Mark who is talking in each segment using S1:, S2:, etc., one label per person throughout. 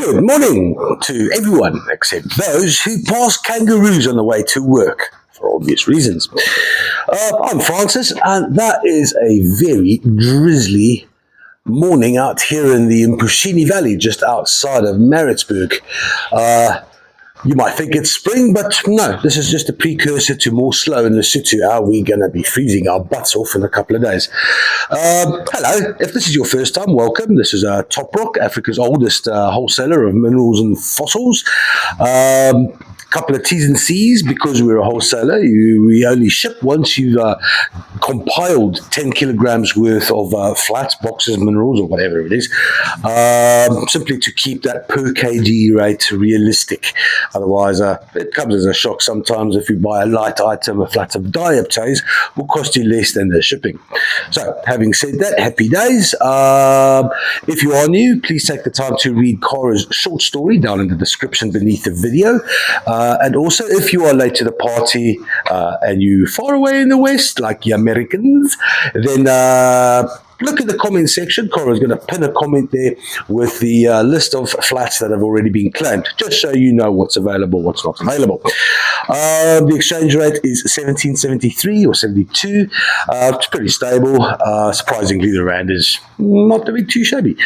S1: Good morning to everyone except those who pass kangaroos on the way to work, for obvious reasons. I'm Francis, and that is a very drizzly morning out here in the Mpushini Valley, just outside of Maritzburg. You might think it's spring, but no, this is just a precursor to more snow in Lesotho. Are we going to be freezing our butts off in a couple of days? Hello, if this is your first time, welcome. This is Top Rock, Africa's oldest wholesaler of minerals and fossils. Couple of T's and C's, because we're a wholesaler. We only ship once you've compiled 10 kilograms worth of flats, boxes, minerals, or whatever it is, simply to keep that per kg rate realistic. Otherwise, it comes as a shock sometimes. If you buy a light item, a flat of dioptase will cost you less than the shipping. So, having said that, happy days. If you are new, please take the time to read Cara's short story down in the description beneath the video. And also, if you are late to the party and you're far away in the West, like the Americans, then look at the comment section. Cora is going to pin a comment there with the list of flats that have already been claimed, just so you know what's available, what's not available. The exchange rate is 17.73 or 72. It's pretty stable. Surprisingly, the rand is not doing too shabby,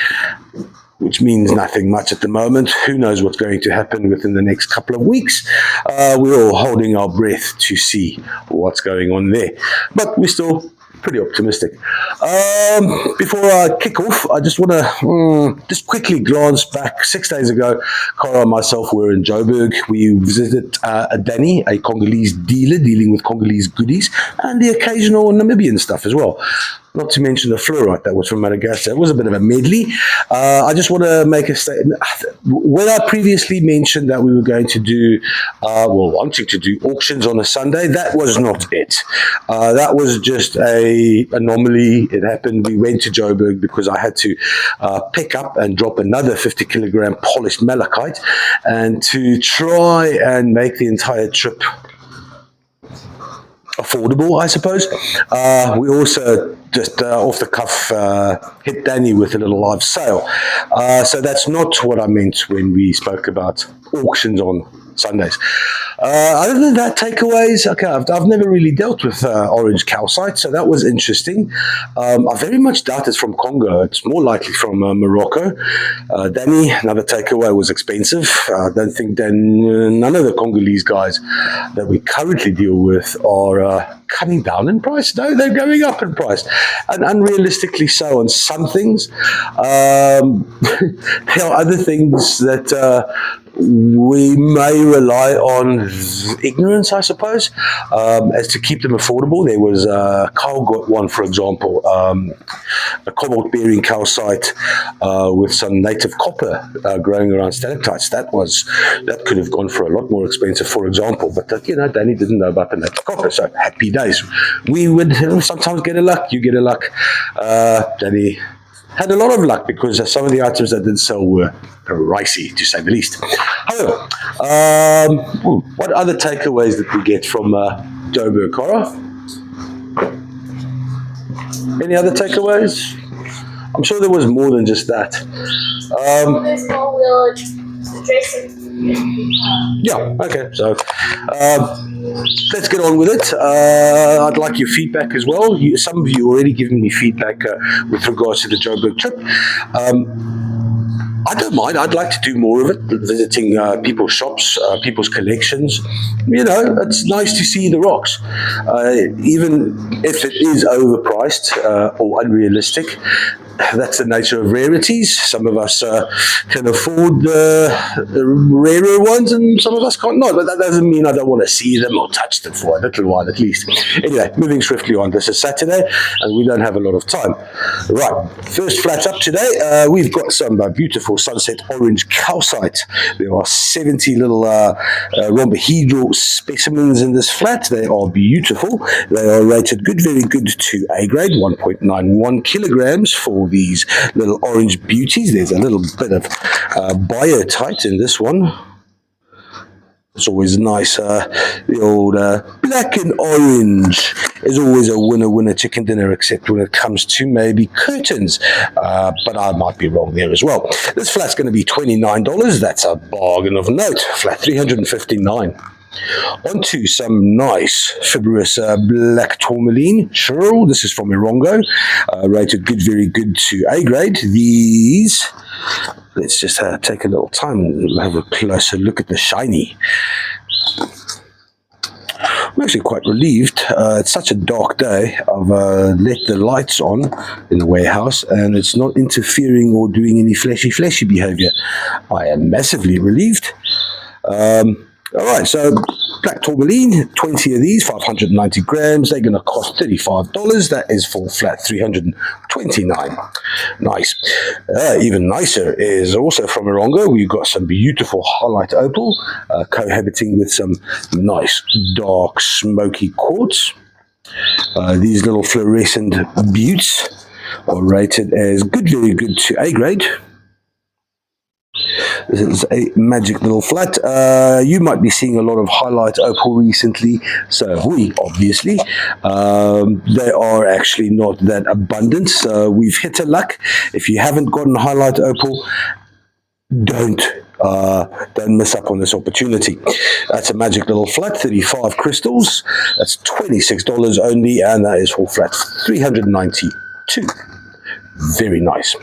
S1: which means nothing much at the moment. Who knows what's going to happen within the next couple of weeks. We're all holding our breath to see what's going on there. But we're still pretty optimistic. Before I kick off, I just want to just quickly glance back. 6 days ago, Cara and myself were in Joburg. We visited Danny, a Congolese dealer dealing with Congolese goodies, and the occasional Namibian stuff as well. Not to mention the fluorite that was from Madagascar. It was a bit of a medley. I just want to make a statement. When I previously mentioned that we were going to do, wanting to do auctions on a Sunday, that was not it. That was just a anomaly. It happened. We went to Joburg because I had to pick up and drop another 50 kilogram polished malachite, and to try and make the entire trip affordable, I suppose. We also just off the cuff hit Danny with a little live sale. So that's not what I meant when we spoke about auctions on Sundays. Other than that, takeaways. Okay, I've never really dealt with orange calcite, so that was interesting. I very much doubt it's from Congo. It's more likely from Morocco. Danny, another takeaway, was expensive. I don't think none of the Congolese guys that we currently deal with are coming down in price. No, they're going up in price, and unrealistically so on some things. There are other things that we may rely on ignorance, I suppose, as to keep them affordable. There was Carl got one, for example, a cobalt-bearing calcite with some native copper growing around stalactites. That could have gone for a lot more expensive, for example. But Danny didn't know about the native copper, so happy days. We would sometimes get a luck. You get a luck. Danny had a lot of luck because some of the items that did sell were pricey, to say the least. However, what other takeaways did we get from Joburg, Cara? Any other takeaways? I'm sure there was more than just that. Yeah, okay, so let's get on with it. I'd like your feedback as well. Some of you already given me feedback with regards to the Joburg trip. I don't mind. I'd like to do more of it, visiting people's shops, people's collections. It's nice to see the rocks. Even if it is overpriced or unrealistic, that's the nature of rarities. Some of us can afford the rarer ones, and some of us can't not. But that doesn't mean I don't want to see them or touch them for a little while at least. Anyway, moving swiftly on. This is Saturday, and we don't have a lot of time. Right, first flat up today. We've got some beautiful sunset orange calcite. There are 70 little rhombohedral specimens in this flat. They are beautiful. They are rated good, very good to A grade, 1.91 kilograms for these little orange beauties. There's a little bit of biotite in this one. It's always nice. The old black and orange is always a winner chicken dinner, except when it comes to maybe curtains. But I might be wrong there as well. This flat's going to be $29. That's a bargain of note. Flat 359. Onto some nice fibrous black tourmaline. Sure, this is from Irongo. Rated good, very good to A grade. These, let's just take a little time and have a closer look at the shiny. I'm actually quite relieved. It's such a dark day. I've let the lights on in the warehouse and it's not interfering or doing any flashy behavior. I am massively relieved. All right, so black tourmaline, 20 of these, 590 grams. They're going to cost $35. That is for flat 329. Nice. Even nicer is also from Irongo. We've got some beautiful highlight opal, cohabiting with some nice dark smoky quartz. These little fluorescent buttes are rated as good, very good to A grade. This is a magic little flat. You might be seeing a lot of highlight opal recently, so have we, obviously. They are actually not that abundant, so we've hit a luck. If you haven't gotten highlight opal, don't miss up on this opportunity. That's a magic little flat, 35 crystals. That's $26 only, and that is for flat 392. Very nice.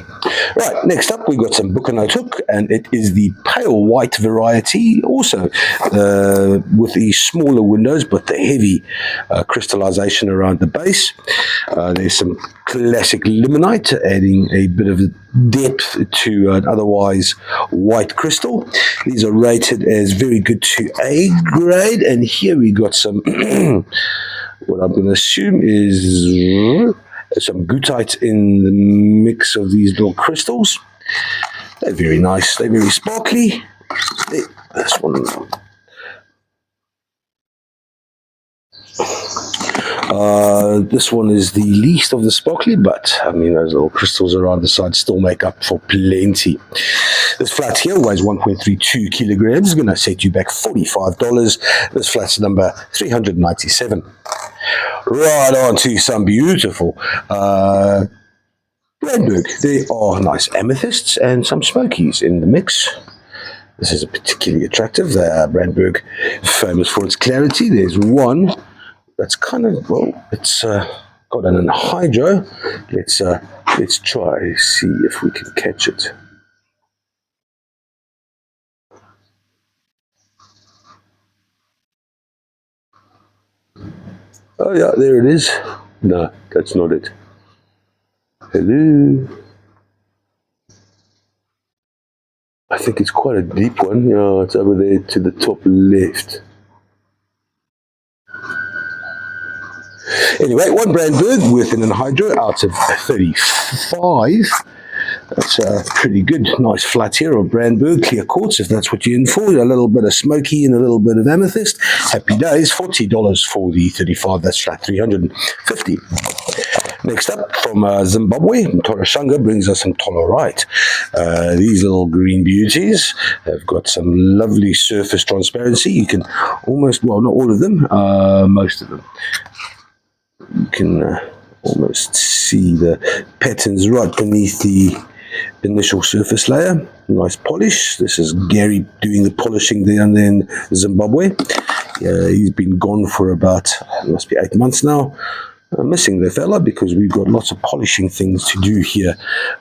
S1: Right, next up we've got some Buchanite hook, and it is the pale white variety, also with the smaller windows but the heavy crystallization around the base. There's some classic limonite, adding a bit of depth to an otherwise white crystal. These are rated as very good to A grade, and here we got some what I'm going to assume is some goethite in the mix of these little crystals. They're very nice. They're very sparkly. This one. This one is the least of the sparkly, but I mean those little crystals around the side still make up for plenty. This flat here weighs 1.32 kilograms. It's going to set you back $45. This flat's number 397. Right on to some beautiful Brandberg. There are nice amethysts and some smokies in the mix. This is a particularly attractive. Brandberg, famous for its clarity. There's one that's kind of, well, it's got an anhydro. Let's try see if we can catch it. Oh yeah, there it is. No, that's not it. Hello. I think it's quite a deep one. Yeah, it's over there to the top left. Anyway, one Brandberg with an anhydro out of 35. That's pretty good. Nice flat here of Brandberg, clear quartz, if that's what you're in for. A little bit of smoky and a little bit of amethyst. Happy days. $40 for the 35. That's flat 350. Next up, from Zimbabwe, Torashanga brings us some tollerite. These little green beauties have got some lovely surface transparency. You can almost, well, not all of them, most of them. You can almost see the patterns right beneath the initial surface layer. Nice polish. This is Gary doing the polishing down there in Zimbabwe. He's been gone for about, it must be 8 months now. I'm missing the fella because we've got lots of polishing things to do here,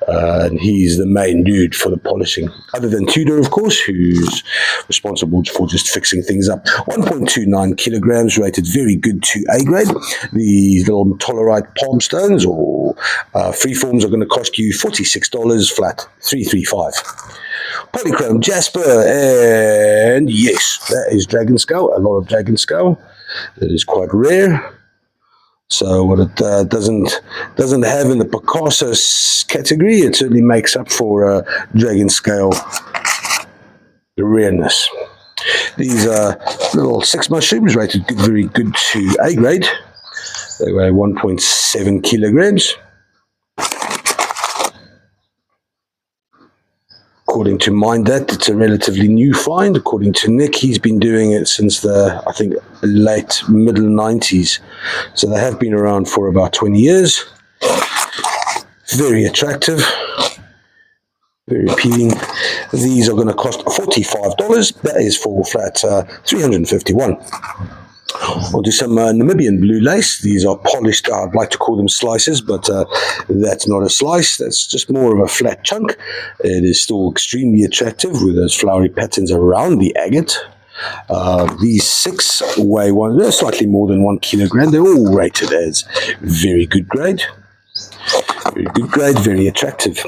S1: and he's the main dude for the polishing, other than Tudor, of course, who's responsible for just fixing things up. 1.29 kilograms, rated very good to A grade. These little tollerite palm stones or freeforms are going to cost you $46 flat, 335. Polychrome Jasper, and yes, that is dragon scale, a lot of dragon scale. That is quite rare. So what it doesn't have in the Picasso category, it certainly makes up for dragon scale rareness. These are little 6 mushrooms rated good, very good to A grade. They weigh 1.7 kilograms. according to MindThat, it's a relatively new find. According to Nick, he's been doing it since the, I think, late middle 90s. So they have been around for about 20 years. Very attractive. Very appealing. These are going to cost $45. That is for flat 351. I'll do some Namibian blue lace. These are polished, I'd like to call them slices, but that's not a slice. That's just more of a flat chunk. It is still extremely attractive with those flowery patterns around the agate. These 6 weigh they're slightly more than 1 kilogram. They're all rated as very good grade. Very good grade, very attractive.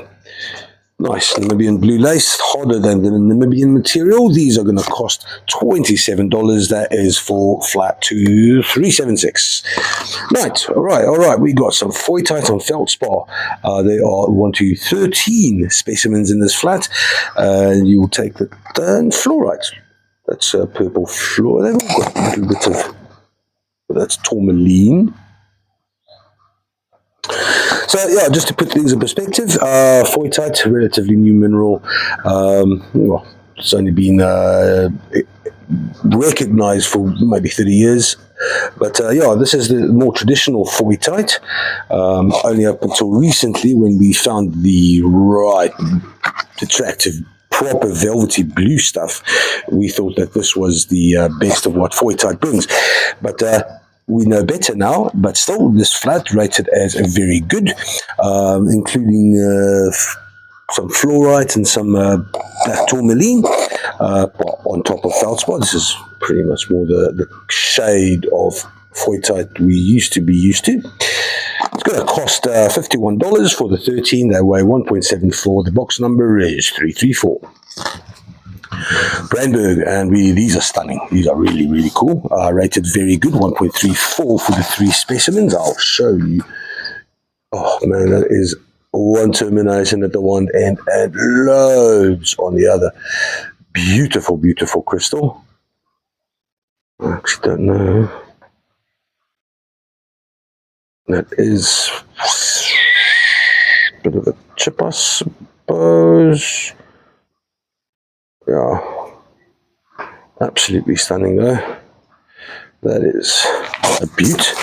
S1: Nice Namibian blue lace, harder than the Namibian material. These are going to cost $27. That is for flat 376. Right, all right. We got some foytite on feldspar. There are 1, 2, 13 specimens in this flat. You will take the fluorite. That's purple fluorite. They've all got a little bit of, that's tourmaline. So yeah, just to put things in perspective, foytite, relatively new mineral. Well, it's only been recognized for maybe 30 years. But yeah, this is the more traditional foytite. Only up until recently when we found the right attractive, proper velvety blue stuff, we thought that this was the best of what foytite brings. But we know better now, but still this flat rated as a very good, including some fluorite and some black tourmaline on top of feldspar. This is pretty much more the shade of foytite we used to be used to. It's going to cost $51 for the 13. They weigh 1.74. The box number is 334. Brandberg, and these are stunning. These are really, really cool. Rated very good, 1.34 for the 3 specimens. I'll show you. Oh man, that is one termination at the one end and loads on the other. Beautiful, beautiful crystal. I actually don't know. That is a bit of a chip, I suppose. Yeah, absolutely stunning though. That is a beaut.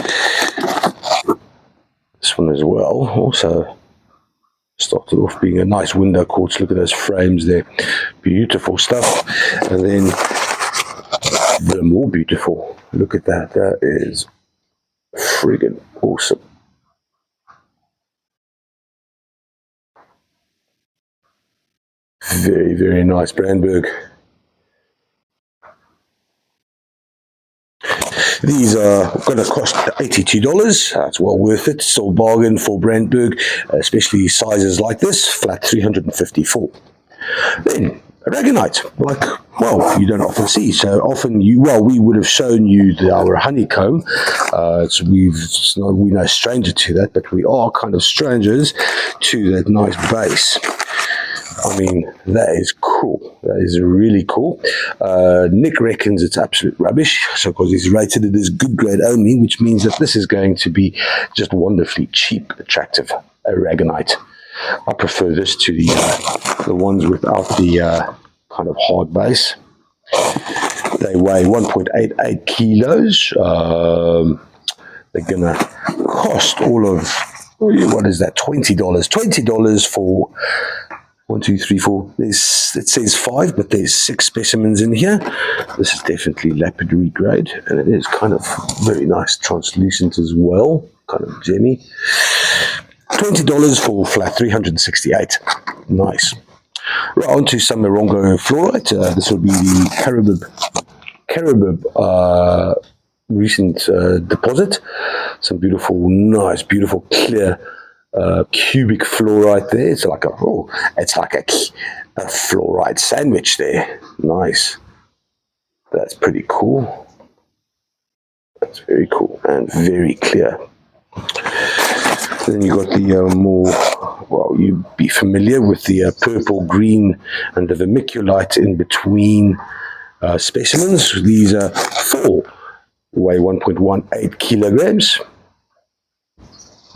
S1: This one as well, also started off being a nice window quartz. Look at those frames there. Beautiful stuff. And then the more beautiful. Look at that. That is friggin' awesome. Very, very nice Brandberg. These are going to cost $82. That's well worth it. Still bargain for Brandberg, especially sizes like this, flat 354. Then aragonite, like, well, you don't often see. So often we would have shown you our honeycomb. So we're no stranger to that, but we are kind of strangers to that nice base. I mean, that is cool. That is really cool. Nick reckons it's absolute rubbish, so because he's rated it as good grade only, which means that this is going to be just wonderfully cheap, attractive aragonite. I prefer this to the ones without the kind of hard base. They weigh 1.88 kilos. They're going to cost all of, what is that, $20. $20 for 1, 2, 3, 4. It says 5, but there's 6 specimens in here. This is definitely lapidary grade, and it is kind of very nice, translucent as well, kind of gemmy. $20 for flat 368. Nice. Right, on to some Morongo fluorite. This will be the Caribib recent deposit. Some beautiful, nice, beautiful, clear cubic fluorite there. It's like a fluorite sandwich there. Nice. That's pretty cool. That's very cool and very clear. Then you got the more, well, you'd be familiar with the purple, green, and the vermiculite in between specimens. These are 4, weigh 1.18 kilograms.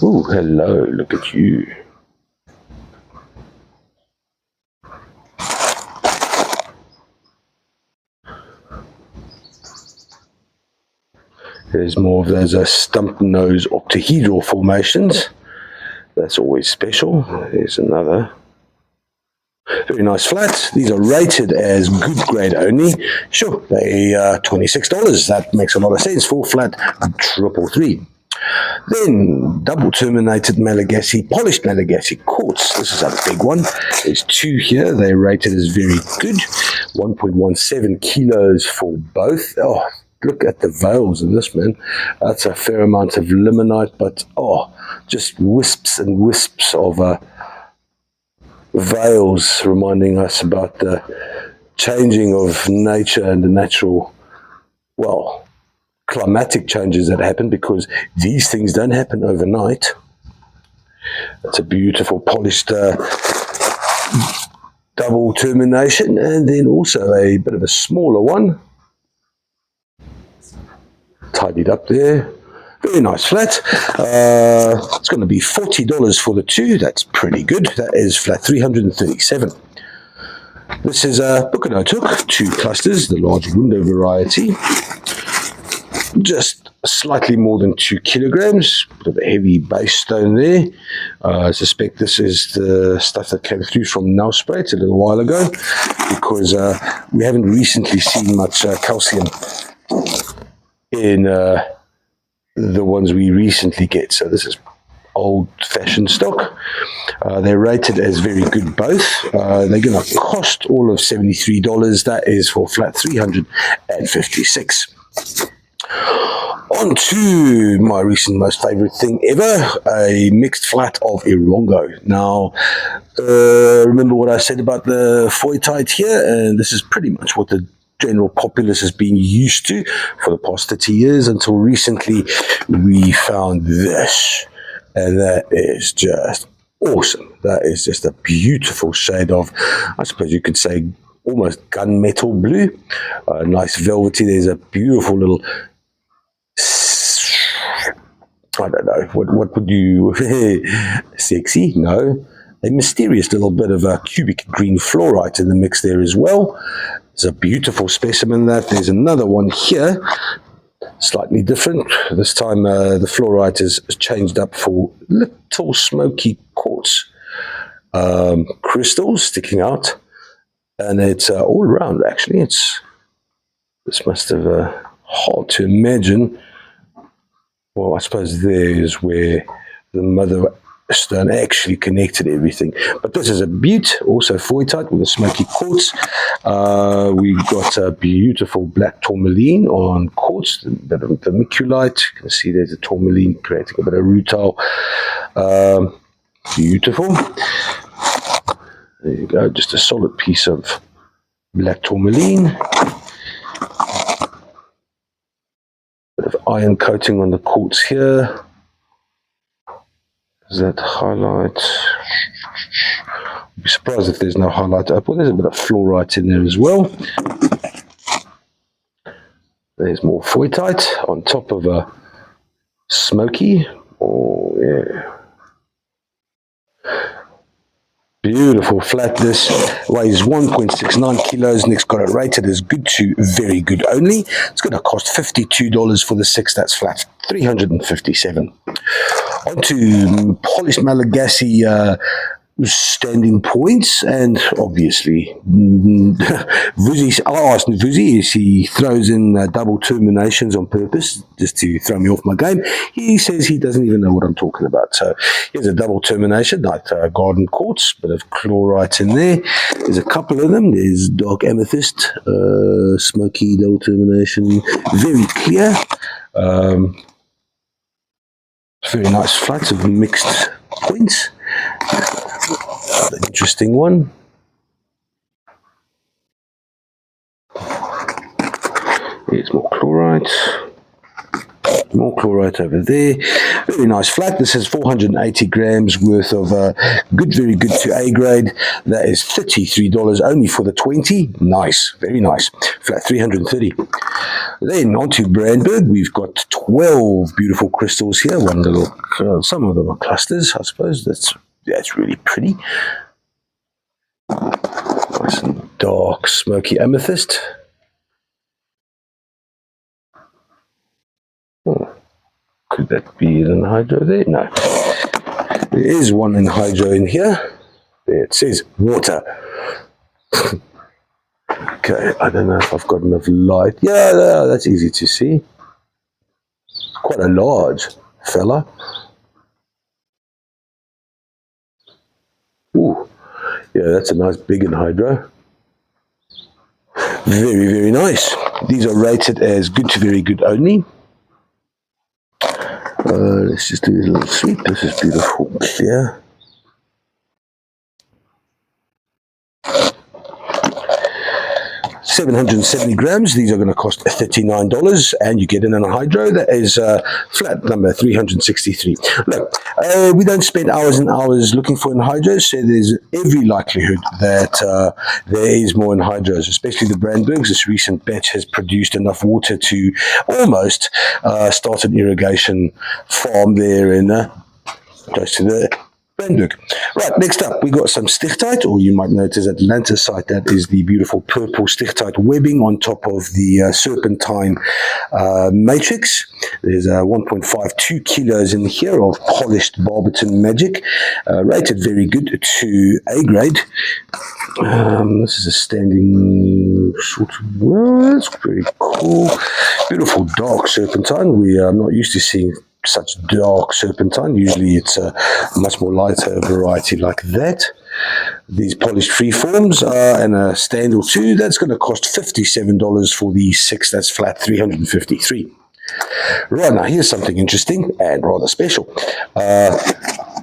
S1: Oh, hello, look at you. There's more of those stump nose octahedral formations. That's always special. There's another. Very nice flats. These are rated as good grade only. Sure, they are $26. That makes a lot of sense for flat 333. Then double terminated Malagasy, polished Malagasy quartz. This is a big one. There's two here. They're rated as very good. 1.17 kilos for both. Oh, look at the veils in this, man. That's a fair amount of limonite, but just wisps and wisps of veils, reminding us about the changing of nature and the natural, climatic changes that happen, because these things don't happen overnight. That's a beautiful polished double termination, and then also a bit of a smaller one, tidied up there. Very nice flat. It's going to be $40 for the two. That's pretty good. That is flat 337. This is a Bucano Took, 2 clusters, the large window variety. Just slightly more than 2 kilograms. Bit of a heavy base stone there. I suspect this is the stuff that came through from Nelspruit a little while ago, because we haven't recently seen much calcium in the ones we recently get. So this is old-fashioned stock. They're rated as very good both. They're going to cost all of $73. That is for flat 356. On to my recent most favorite thing ever, a mixed flat of Irongo. Now, remember what I said about the foytite here? And this is pretty much what the general populace has been used to for the past 30 years, until recently we found this. And that is just awesome. That is just a beautiful shade of, I suppose you could say, almost gunmetal blue. Nice velvety. There's a beautiful little, I don't know, what would you, sexy? No. A mysterious little bit of a cubic green fluorite in the mix there as well. It's a beautiful specimen. That there's another one here, slightly different. This time the fluorite is changed up for little smoky quartz crystals sticking out, and it's all around. Actually, this must have hard to imagine. Well, I suppose there's where the mother stone actually connected everything. But this is a butte, also foytite with a smoky quartz. We've got a beautiful black tourmaline on quartz, a bit of vermiculite. You can see there's a tourmaline creating a bit of rutile. Beautiful. There you go, just a solid piece of black tourmaline. Bit of iron coating on the quartz here. Does that highlight? I'd be surprised if there's no highlight up. Well, there's a bit of fluorite in there as well. There's more foytite on top of a smoky. Oh, yeah. Beautiful flat. This weighs 1.69 kilos and it's got it rated as good to very good only. It's going to cost $52 for the 6. That's flat 357. On to polished Malagasy standing points, and obviously Vuzi, I asked Vuzi if he throws in double terminations on purpose just to throw me off my game. He says he doesn't even know what I'm talking about. So here's a double termination, like garden quartz, bit of chlorite in there. There's a couple of them. There's dark amethyst, smoky double termination, very clear. Very nice flats of mixed points. An interesting one. Here's more chlorite. More chlorite over there. Very nice flat. This has 480 grams worth of good, very good to A grade. That is $33 only for the 20. Nice. Very nice. Flat 330. Then on to Brandberg. We've got 12 beautiful crystals here. One little, some of them are clusters, I suppose. That's really pretty. Nice and dark, smoky amethyst. Oh, Could that be an hydro there? No. There is one in hydro in here. There it says water. Okay, I don't know if I've got enough light. Yeah, that's easy to see. Quite a large fella. Ooh, yeah, that's a nice big anhydro. Very, very nice. These are rated as good to very good only. Let's just do a little sweep. This is beautiful, clear. $770 grams. These are going to cost $39, and you get an anhydro that is flat number 363. Look, we don't spend hours and hours looking for anhydros, so there's every likelihood that there is more anhydros, especially the Brandbergs. This recent batch has produced enough water to almost start an irrigation farm there in close to the Brandberg. Right, next up, we got some stichtite, or you might notice Atlantisite. That is the beautiful purple stichtite webbing on top of the serpentine matrix. There's 1.52 kilos in here of polished Barberton Magic, rated very good to A grade. This is a standing sort of, well, that's pretty cool. Beautiful dark serpentine. We are not used to seeing such dark serpentine. Usually it's a much more lighter variety like that. These polished freeforms and a stand or two, that's going to cost $57 for the 6. That's flat 353. Right, now here's something interesting and rather special.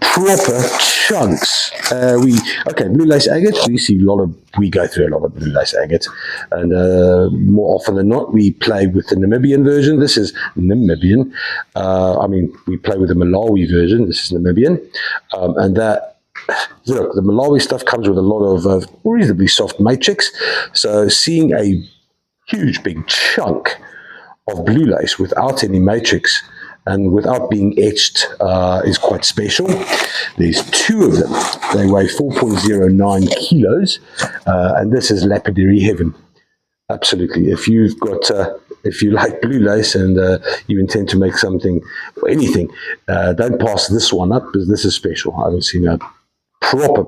S1: Proper chunks. Blue lace agate. We go through a lot of blue lace agate, and more often than not, we play with the Namibian version. This is Namibian. We play with the Malawi version. This is Namibian, and that. Look, the Malawi stuff comes with a lot of reasonably soft matrix. So seeing a huge big chunk of blue lace without any matrix and without being etched is quite special. There's 2 of them. They weigh 4.09 kilos, and this is lapidary heaven. Absolutely. If you've got, if you like blue lace and you intend to make something or anything, don't pass this one up, because this is special. I haven't seen a proper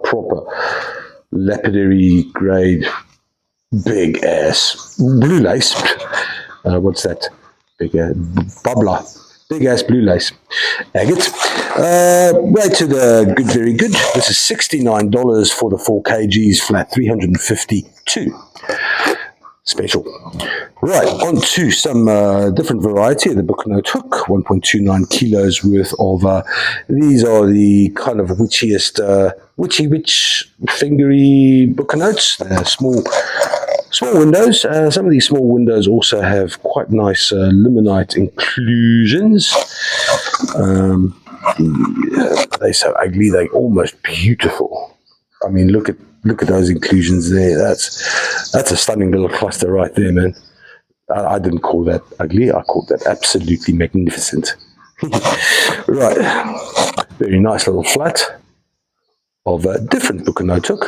S1: lapidary grade big ass blue lace. What's that? Big bubbler. Big ass blue lace agate. Right to the good, very good. This is $69 for the 4 kgs, flat 352. Special. Right, on to some different variety of the Booknote hook, 1.29 kilos worth of, these are the kind of witchiest, witchy fingery Booknotes. They're small windows. Some of these small windows also have quite nice limonite inclusions. They're so ugly, they're almost beautiful. I mean, look at those inclusions there. That's a stunning little cluster right there, man. I didn't call that ugly. I called that absolutely magnificent. Right, very nice little flat of a different Booknote hook.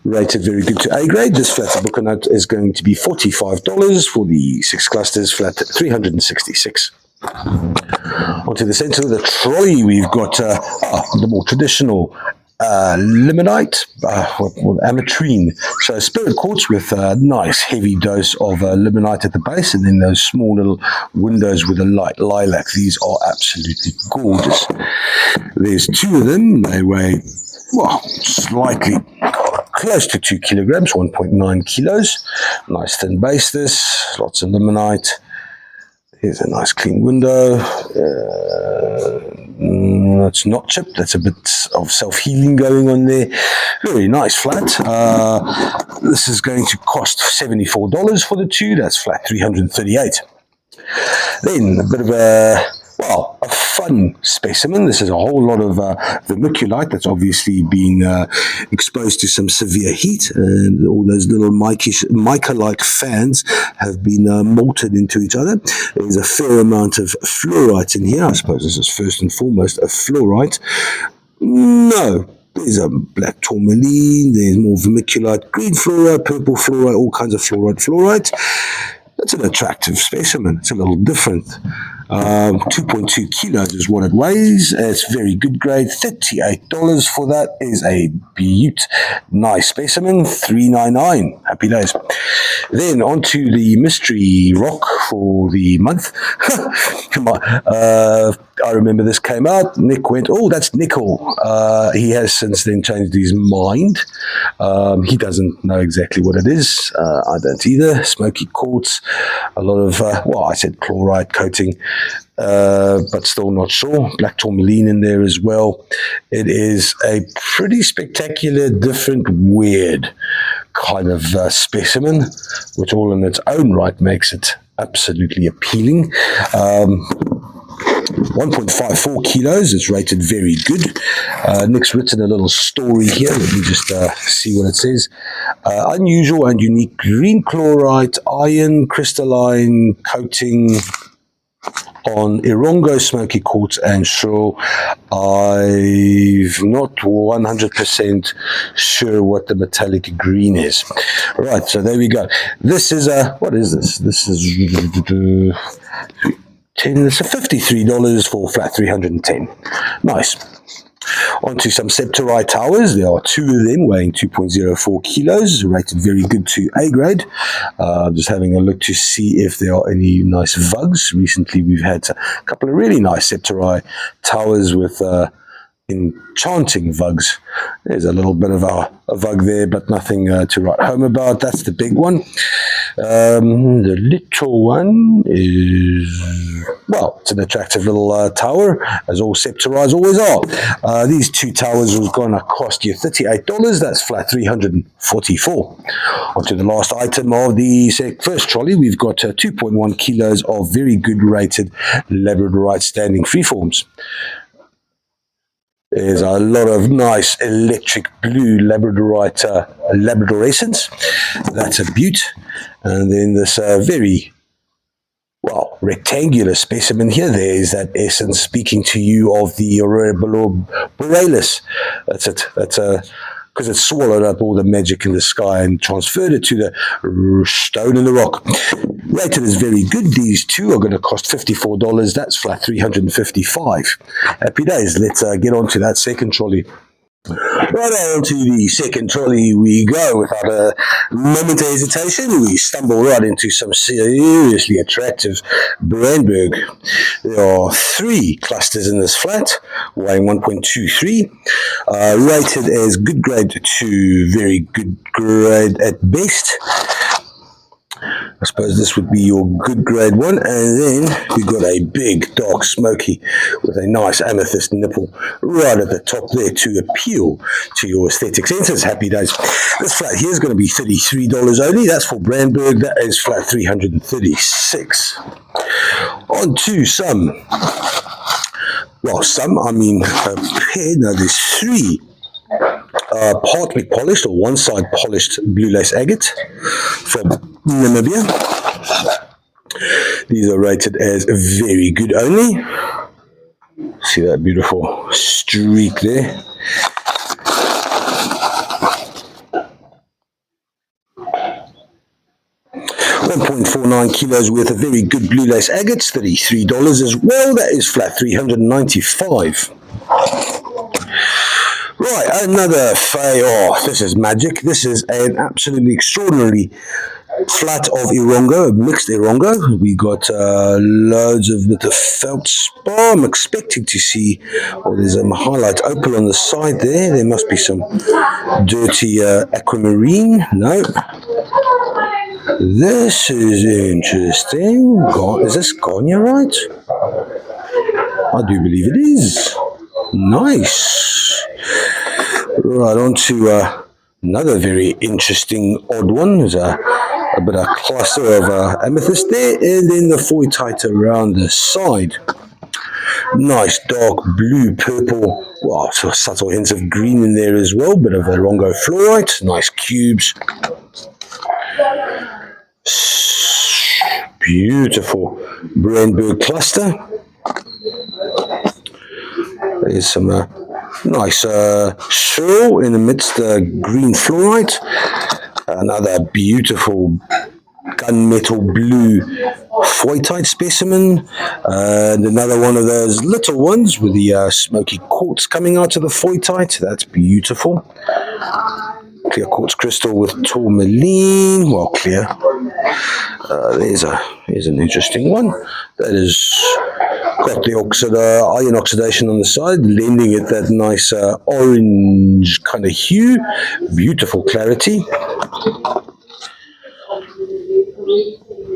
S1: Rated very good to A grade. This flat Booknote is going to be $45 for the 6 clusters, flat 366. Onto the center of the trolley, we've got the more traditional limonite, ametrine. So spirit quartz with a nice heavy dose of limonite at the base, and then those small little windows with a light lilac. These are absolutely gorgeous. There's 2 of them. They weigh, well, slightly close to 2 kilograms, 1.9 kilos. Nice thin base this, lots of limonite. Here's a nice clean window. It's not chipped. That's a bit of self-healing going on there. Very nice flat. This is going to cost $74 for the 2. That's flat 338. Then a bit of a fun specimen. This is a whole lot of vermiculite that's obviously been exposed to some severe heat, and all those little mica-like fans have been molted into each other. There's a fair amount of fluorite in here. I suppose this is first and foremost a fluorite. No. There's a black tourmaline, there's more vermiculite, green fluorite, purple fluorite, all kinds of fluorite. It's an attractive specimen. It's a little different. 2.2 kilos is what it weighs. It's very good grade. $38 for that is a beaut. Nice specimen. $3.99. Happy days. Then on to the mystery rock for the month. Come on. I remember this came out. Nick went, oh, that's nickel. He has since then changed his mind. He doesn't know exactly what it is. I don't either. Smoky quartz, a lot of, I said chloride coating, but still not sure. Black tourmaline in there as well. It is a pretty spectacular, different, weird kind of specimen, which all in its own right makes it absolutely appealing. 1.54 kilos. It's rated very good. Nick's written a little story here. Let me just see what it says. Unusual and unique green chloride iron crystalline coating on Irongo, smoky quartz and shrill. I'm not 100% sure what the metallic green is. Right, so there we go. This is what is this? This is it's $53 for flat 310. Nice. Onto some septari towers. There are two of them weighing 2.04 kilos, rated very good to A grade. Just having a look to see if there are any nice vugs. Recently we've had a couple of really nice septari towers with enchanting vugs. There's a little bit of a vug there, but nothing to write home about. That's the big one. The little one is, well, it's an attractive little tower, as all septaris always are. These two towers are going to cost you $38. That's flat 344. On to the last item of the first trolley. We've got 2.1 kilos of very good rated Labradorite standing freeforms. There's a lot of nice electric blue Labradorite Labradorescence. That's a beaut. And then this very, well, rectangular specimen here. There is that essence speaking to you of the Aurora Borealis. That's it. That's because it swallowed up all the magic in the sky and transferred it to the stone in the rock. Rated is very good. These two are going to cost $54. That's flat 355. Happy days. Let's get on to that second trolley. Right on to the second trolley we go. Without a moment of hesitation, we stumble right into some seriously attractive Brandberg. There are three clusters in this flat, weighing 1.23, rated as good grade to very good grade at best. I suppose this would be your good grade one, and then we've got a big dark smoky with a nice amethyst nipple right at the top there to appeal to your aesthetic senses. Happy days. This flat here is going to be $33 only. That's for Brandberg. That is flat 336. On to some, well, I mean a pair. Now there's three partly polished or one side polished blue lace agate from Namibia. These are rated as very good only. See that beautiful streak there. $1.49 kilos worth of very good blue lace agates, $33 as well. That is flat 395. Right, another this is magic. This is an absolutely extraordinary flat of Irongo, mixed Irongo. We got loads of with the feldspar. I'm expecting to see, there's a highlight opal on the side there. There must be some dirty aquamarine. No. This is interesting. Is this Garnierite? I do believe it is. Nice. Right, on to another very interesting odd one. There's a bit of cluster of amethyst there, and then the foytite around the side. Nice dark blue, purple, well, sort of subtle hints of green in there as well. Bit of a Rongo fluorite, nice cubes. Beautiful Brandberg cluster. There's some nice shrill in the midst green fluorite. Another beautiful gunmetal blue foytite specimen, and another one of those little ones with the smoky quartz coming out of the foytite. That's beautiful. Clear quartz crystal with tourmaline. Well, clear. Here's an interesting one. That is got the iron oxidation on the side, lending it that nice orange kind of hue. Beautiful clarity.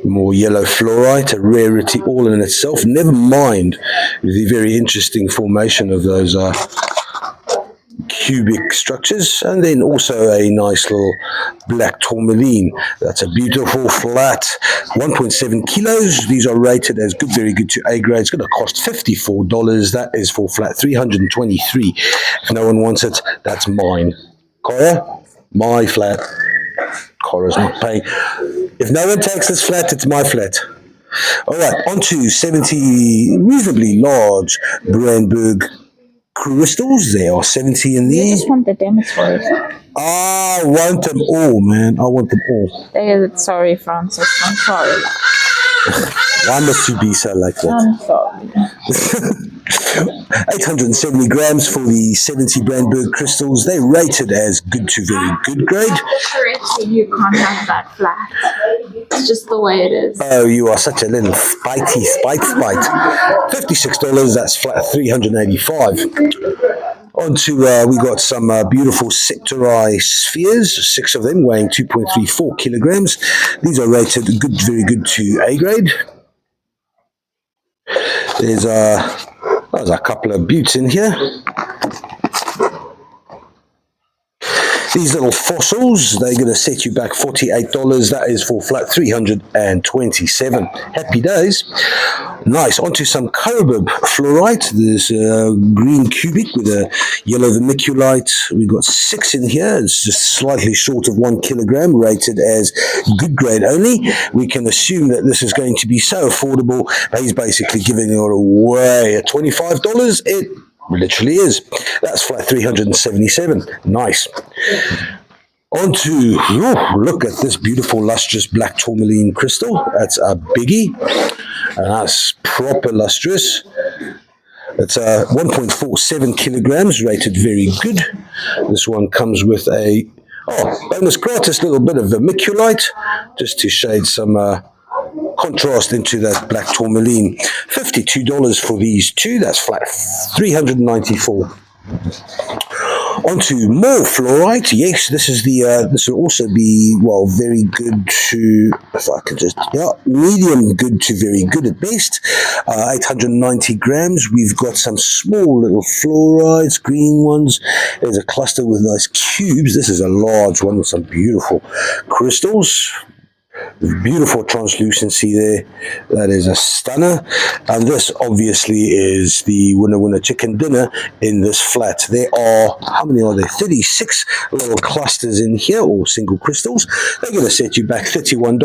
S1: More yellow fluorite, a rarity all in itself. Never mind the very interesting formation of those cubic structures, and then also a nice little black tourmaline. That's a beautiful flat 1.7 kilos. These are rated as good, very good to A grade. It's going to cost $54. That is for flat 323. If no one wants it, that's mine. Cora, my flat. Cora's not paying. If no one takes this flat, it's my flat. All right, on to 70 reasonably large Brandberg crystals. There are 70 in there.
S2: I just want the demonstrators.
S1: I want them all, man. I want them all.
S2: Sorry, Francis. I'm sorry.
S1: Why must you be so like that?
S2: I'm sorry.
S1: 870 grams for the 70 Brandberg crystals. They're rated as good to very good grade.
S2: You can't have that flat. It's just the way it is.
S1: Oh, you are such a little spite. $56, that's flat 385. On to, we got some beautiful sectorai spheres, 6 of them weighing 2.34 kilograms. These are rated good, very good to A grade. There's a couple of buttes in here. These little fossils, they're going to set you back $48. That is for flat 327. Happy days. Nice. Onto some cobalt fluorite. There's a green cubic with a yellow vermiculite. We've got 6 in here. It's just slightly short of 1 kilogram, rated as good grade only. We can assume that this is going to be so affordable. He's basically giving it away at $25. It literally is. That's flat 377. Nice. On to, look at this beautiful lustrous black tourmaline crystal. That's a biggie. And that's proper lustrous. It's 1.47 kilograms, rated very good. This one comes with a bonus gratis little bit of vermiculite, just to shade some contrast into that black tourmaline. $52 for these two. That's flat 394. Onto more fluorite. Yes, this is the. This will also be very good to. If I can just medium good to very good at best. 890 grams. We've got some small little fluorides, green ones. There's a cluster with nice cubes. This is a large one with some beautiful crystals. Beautiful translucency there. That is a stunner. And this obviously is the winner chicken dinner in this flat. There are, how many are there? 36 little clusters in here, or single crystals. They're going to set you back $31.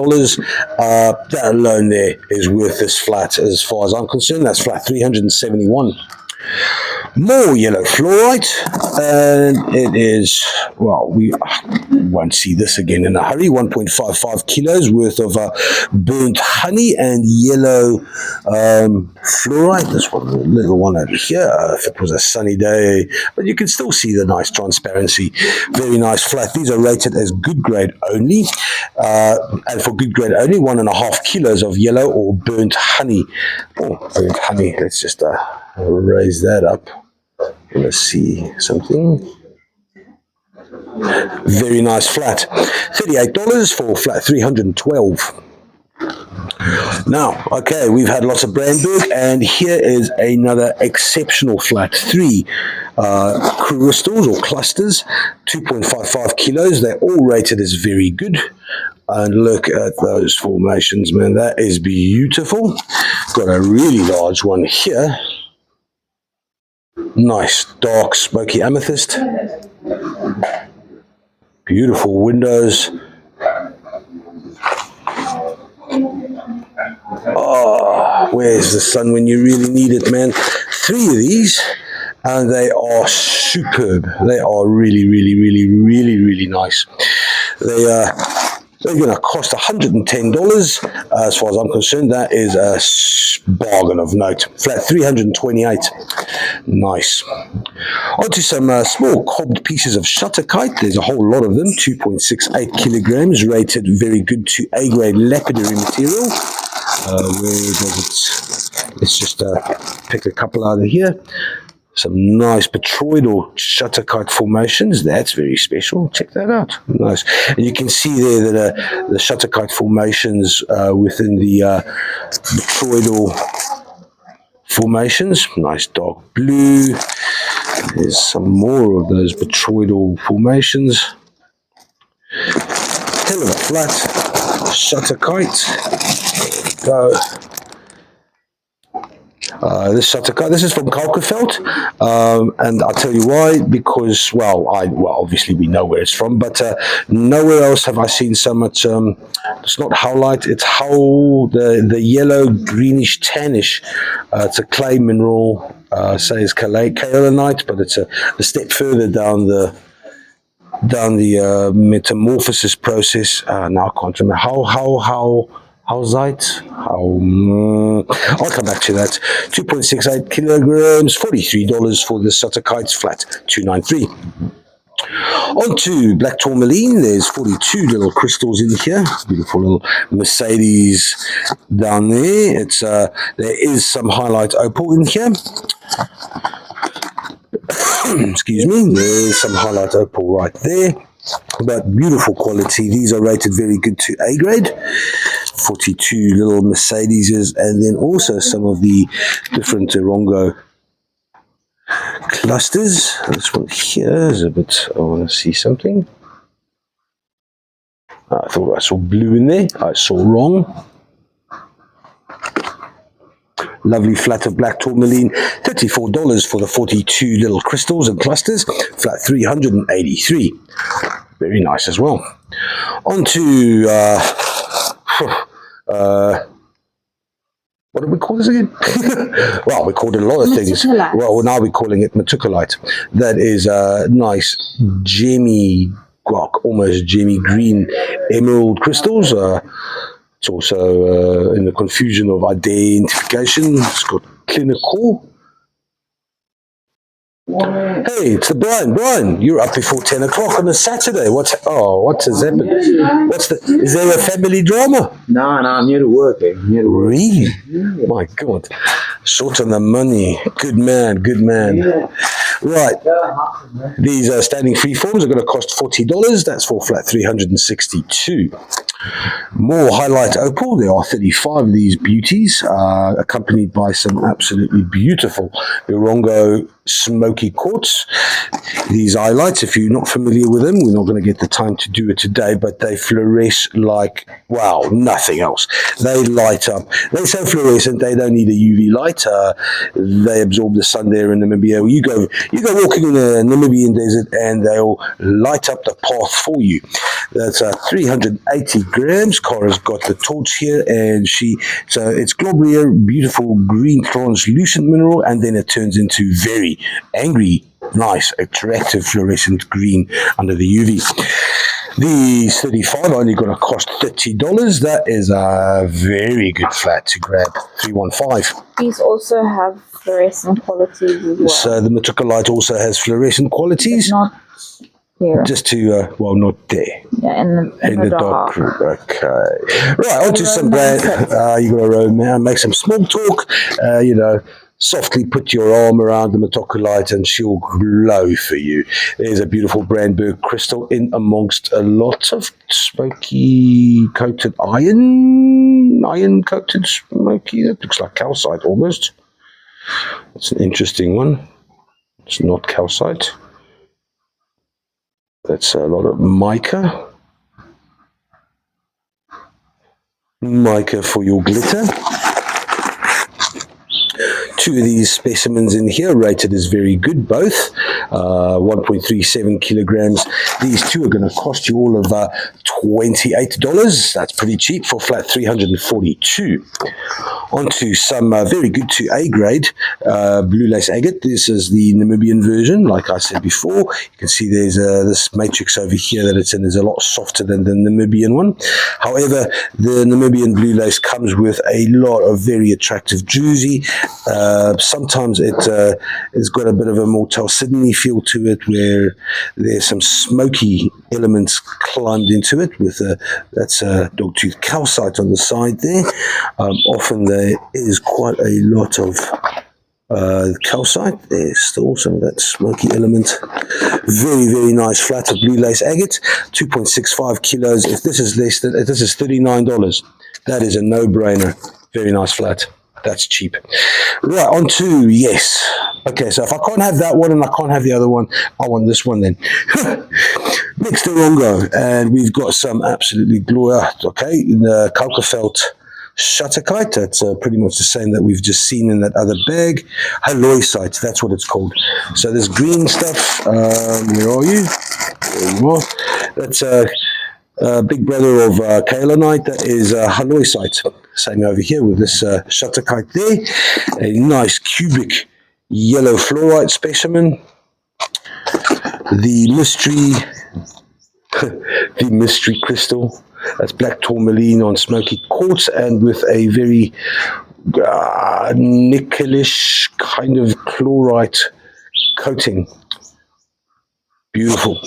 S1: That alone there is worth this flat as far as I'm concerned. That's flat 371. More yellow fluorite, and it is, we won't see this again in a hurry, 1.55 kilos worth of burnt honey and yellow fluorite. This one, the little one over here, if it was a sunny day, but you can still see the nice transparency. Very nice flat. These are rated as good grade only, and for good grade only, 1.5 kilos of yellow or burnt honey. Burnt honey, let's just raise that up. Let's see something. Very nice flat. $38 for flat 312. Now, okay, we've had lots of Brandberg, and here is another exceptional flat. 3 crystals or clusters, 2.55 kilos. They're all rated as very good. And look at those formations, man. That is beautiful. Got a really large one here. Nice dark smoky amethyst. Beautiful windows. Oh, where's the sun when you really need it, man? 3 of these, and they are superb. They are really, really, really, really, really nice. They They're going to cost $110. As far as I'm concerned, that is a bargain of note. Flat 328. Nice. Onto some small cobbed pieces of shutter kite. There's a whole lot of them. 2.68 kilograms, rated very good to A-grade lapidary material. Where does it? Let's just pick a couple out of here. Some nice petroid or shutter kite formations. That's very special. Check that out. Nice. And you can see there that the shutter kite formations within the petroidal formations. Nice dark blue. There's some more of those petroidal formations. Hell of a flat shutter kite. There we go. This shutter kite, this is from Kalkerveld, and I'll tell you why, because, well, obviously we know where it's from, but nowhere else have I seen so much, it's not howlite, it's the yellow, greenish, tannish, it's a clay mineral, says kaolinite, but it's a step further down the metamorphosis process. Now I can't remember How's that? I'll come back to that. 2.68 kilograms, $43 for the shutter kites, flat 293. On to black tourmaline. There's 42 little crystals in here. Beautiful little Mercedes down there. There is some highlight opal in here. Excuse me. There's some highlight opal right there. But beautiful quality. These are rated very good to A grade. 42 little Mercedeses, and then also some of the different Rongo clusters. This one here is a bit, I want to see something. I thought I saw blue in there. I saw wrong. Lovely flat of black tourmaline. $34 for the 42 little crystals and clusters. Flat 383. Very nice as well. On to what do we call this again? Well, we called it a lot of things. Well, now we're calling it matukalite. That is a nice gemmy, almost gemmy green emerald crystals. It's also in the confusion of identification. It's got clinical. Hey, it's the Brian. Brian, you're up before 10 o'clock on a Saturday. What has happened? Is there a family drama?
S3: No, I'm here to work.
S1: Really? Yeah. My God. Short on the money. Good man. Yeah. Right. These standing free forms are going to cost $40. That's for flat 362. More highlight opal. There are 35 of these beauties, accompanied by some absolutely beautiful Rongo smoky quartz. These highlights, if you're not familiar with them, we're not going to get the time to do it today, but they fluoresce like, wow, nothing else. They light up. They're so fluorescent, they don't need a UV light. They absorb the sun there in Namibia. You go walking in the Namibian desert and they'll light up the path for you. That's 380 grams. Cara's got the torch here, and so it's globular, beautiful green translucent mineral, and then it turns into very angry, nice, attractive fluorescent green under the UV. These 35 are only going to cost $30. That is a very good flat to grab. 315.
S2: These also have fluorescent qualities as well.
S1: So the matukalite also has fluorescent qualities.
S2: But not here.
S1: Just to, not there.
S2: Yeah, in the dark.
S1: Okay. Right, on to some brand. You got to romance, make some small talk. Softly put your arm around the matukalite and she'll glow for you. There's a beautiful Brandberg crystal in amongst a lot of smoky coated iron coated smoky. That looks like calcite almost. That's an interesting one. It's not calcite. That's a lot of mica. Mica for your glitter. Two of these specimens in here rated as very good, both 1.37 kilograms. These two are going to cost you all of $28. That's pretty cheap for flat 342. Onto some very good to A grade blue lace agate. This is the Namibian version, like I said before. You can see there's this matrix over here that it's in is a lot softer than the Namibian one. However, the Namibian blue lace comes with a lot of very attractive druzy. Sometimes it's got a bit of a more Sydney feel to it, where there's some smoky elements climbed into it with that's a dogtooth calcite on the side there. Often there is quite a lot of calcite. There's still some of that smoky element. Very, very nice flat of blue lace agate, 2.65 kilos. If this is less than, if this is $39, that is a no-brainer. Very nice flat. That's cheap. Right, on to, yes. Okay, so if I can't have that one and I can't have the other one, I want this one then. Next to Rongo, and we've got some absolutely glorious, okay, the Kaukerveld Shutterkite. That's pretty much the same that we've just seen in that other bag. Halloysite, that's what it's called. So this green stuff, where are you? There you are. That's big brother of kaolinite. That is halloysite. Same over here with this Shutterkite there. A nice cubic yellow fluorite specimen. The mystery crystal. That's black tourmaline on smoky quartz and with a very nickelish kind of chlorite coating. Beautiful.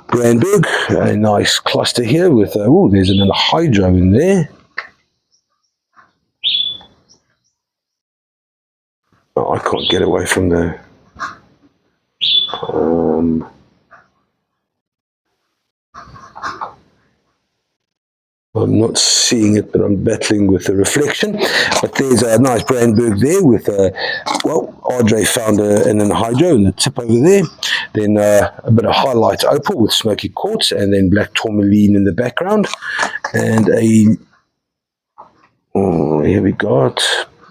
S1: Brandberg, a nice cluster here with, there's another hydro in there. Oh, I can't get away from the... I'm not seeing it, but I'm battling with the reflection. But there's a nice Brandberg there with, Andre found an anhydro in the tip over there. Then a bit of highlight opal with smoky quartz, and then black tourmaline in the background. And here we got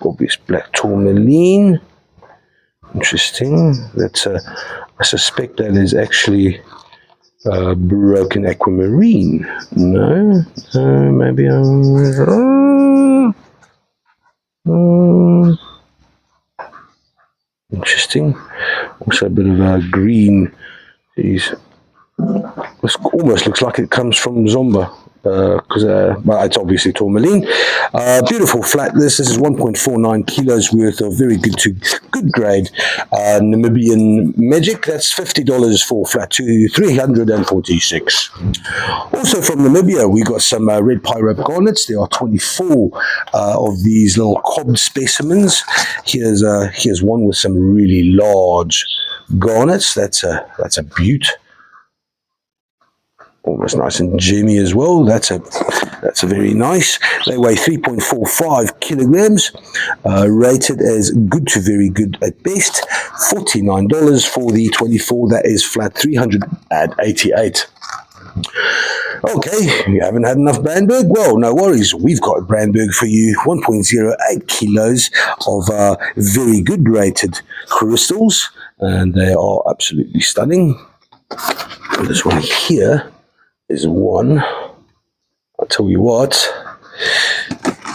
S1: obvious black tourmaline. Interesting. That's I suspect that is actually broken aquamarine. No, maybe interesting. Also a bit of a green. This almost looks like it comes from Zomba. Because it's obviously tourmaline. Beautiful flat. This is 1.49 kilos worth of very good to good grade Namibian magic. That's $50 for flat to 346. Also from Namibia, we got some red pyrope garnets. There are 24 of these little cobbed specimens. Here's one with some really large garnets. That's a beaut. Almost nice and gemmy as well. That's a very nice. They weigh 3.45 kilograms, rated as good to very good at best. $49 for the 24. That is flat 388. Okay, you haven't had enough Brandberg? Well, no worries. We've got Brandberg for you. 1.08 kilos of very good rated crystals, and they are absolutely stunning. And this one here is one. I'll tell you what,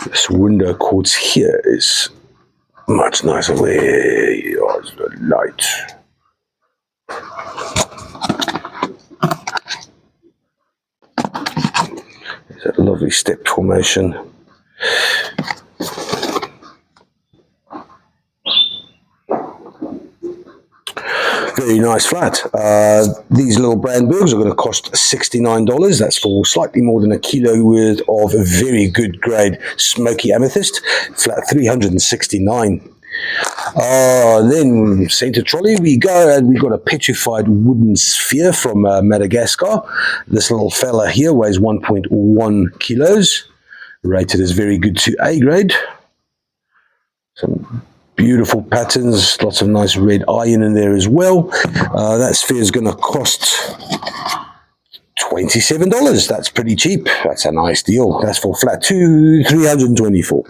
S1: this window quartz here is much nicer. Where is the light? There's that lovely step formation. Very nice flat. These little Brandbergs are going to cost $69. That's for slightly more than a kilo worth of very good grade smoky amethyst. Flat 369. Then center trolley we go, and we've got a petrified wooden sphere from Madagascar. This little fella here weighs 1.1 kilos. Rated as very good to A grade. Some beautiful patterns, lots of nice red iron in there as well. That sphere is going to cost $27. That's pretty cheap. That's a nice deal. That's for flat 324.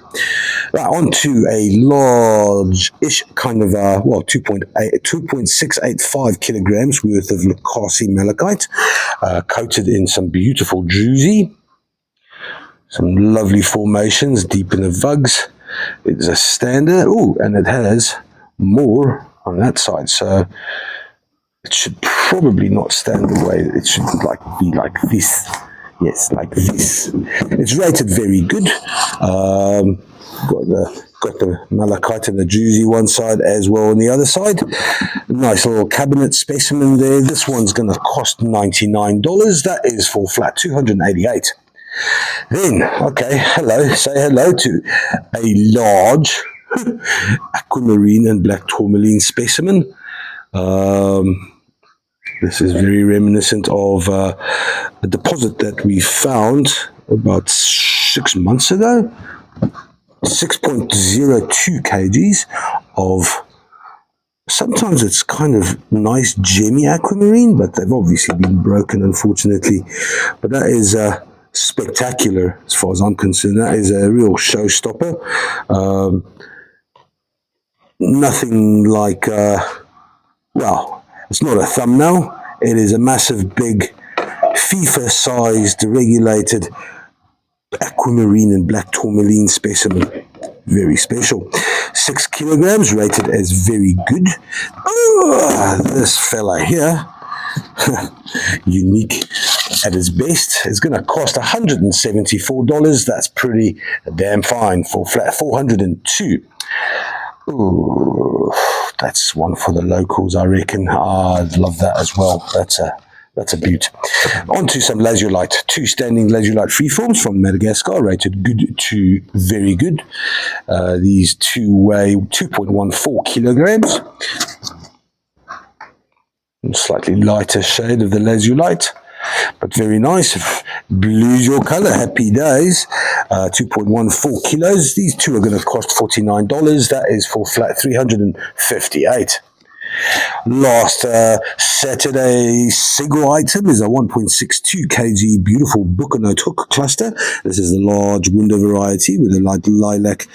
S1: Right, on to a large-ish kind of, 2.685 kilograms worth of Lucasi malachite, coated in some beautiful druzy. Some lovely formations deep in the vugs. It's a standard. Oh, and it has more on that side. So it should probably not stand the way. It should be like this. Yes, like this. It's rated very good. Got the malachite and the druzy one side as well on the other side. Nice little cabinet specimen there. This one's going to cost $99. That is for flat 288. Then, okay, say hello to a large aquamarine and black tourmaline specimen. This is very reminiscent of a deposit that we found about 6 months ago. 6.02 kgs of, sometimes it's kind of nice gemmy aquamarine, but they've obviously been broken, unfortunately. But that is spectacular as far as I'm concerned. That is a real showstopper. Nothing like, well, it's not a thumbnail. It is a massive, big, FIFA-sized, regulated aquamarine and black tourmaline specimen. Very special. 6 kilograms, rated as very good. Oh, this fella here, unique at its best, is going to cost $174. That's pretty damn fine for flat 402. Ooh, that's one for the locals, I reckon. I'd love that as well. That's a beaut. On to some lazulite. 2 standing lazulite freeforms from Madagascar, rated good to very good. These two weigh 2.14 kilograms. Slightly lighter shade of the lazulite, but very nice. Blue's your color. Happy days. 2.14 kilos. These two are going to cost $49. That is for flat 358. Last Saturday single item is a 1.62 kg beautiful Bucanote hook cluster. This is the large window variety with a light lilac,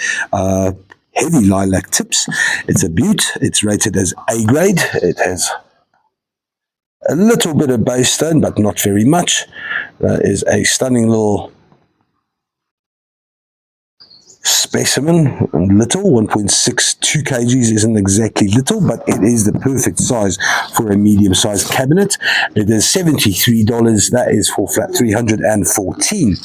S1: heavy lilac tips. It's a beaut. It's rated as A grade. It has a little bit of base stone, but not very much. That is a stunning little specimen, and little. 1.62 kgs isn't exactly little, but it is the perfect size for a medium-sized cabinet. It is $73. That is for flat 314.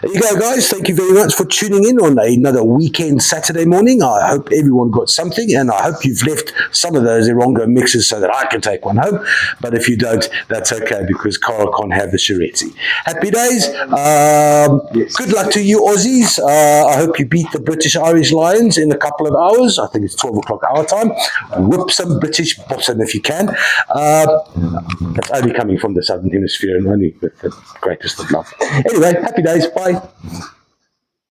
S1: There you go, guys. Thank you very much for tuning in on another weekend Saturday morning. I hope everyone got something, and I hope you've left some of those Erongo mixes so that I can take one home. But if you don't, that's okay, because Carl can't have the Shiretsi. Happy days. Good luck to you Aussies. I hope you beat the British Irish Lions in a couple of hours. I think it's 12 o'clock our time. Whip some British bottom if you can. That's only coming from the Southern Hemisphere, and only with the greatest of love. Anyway, happy days. Bye.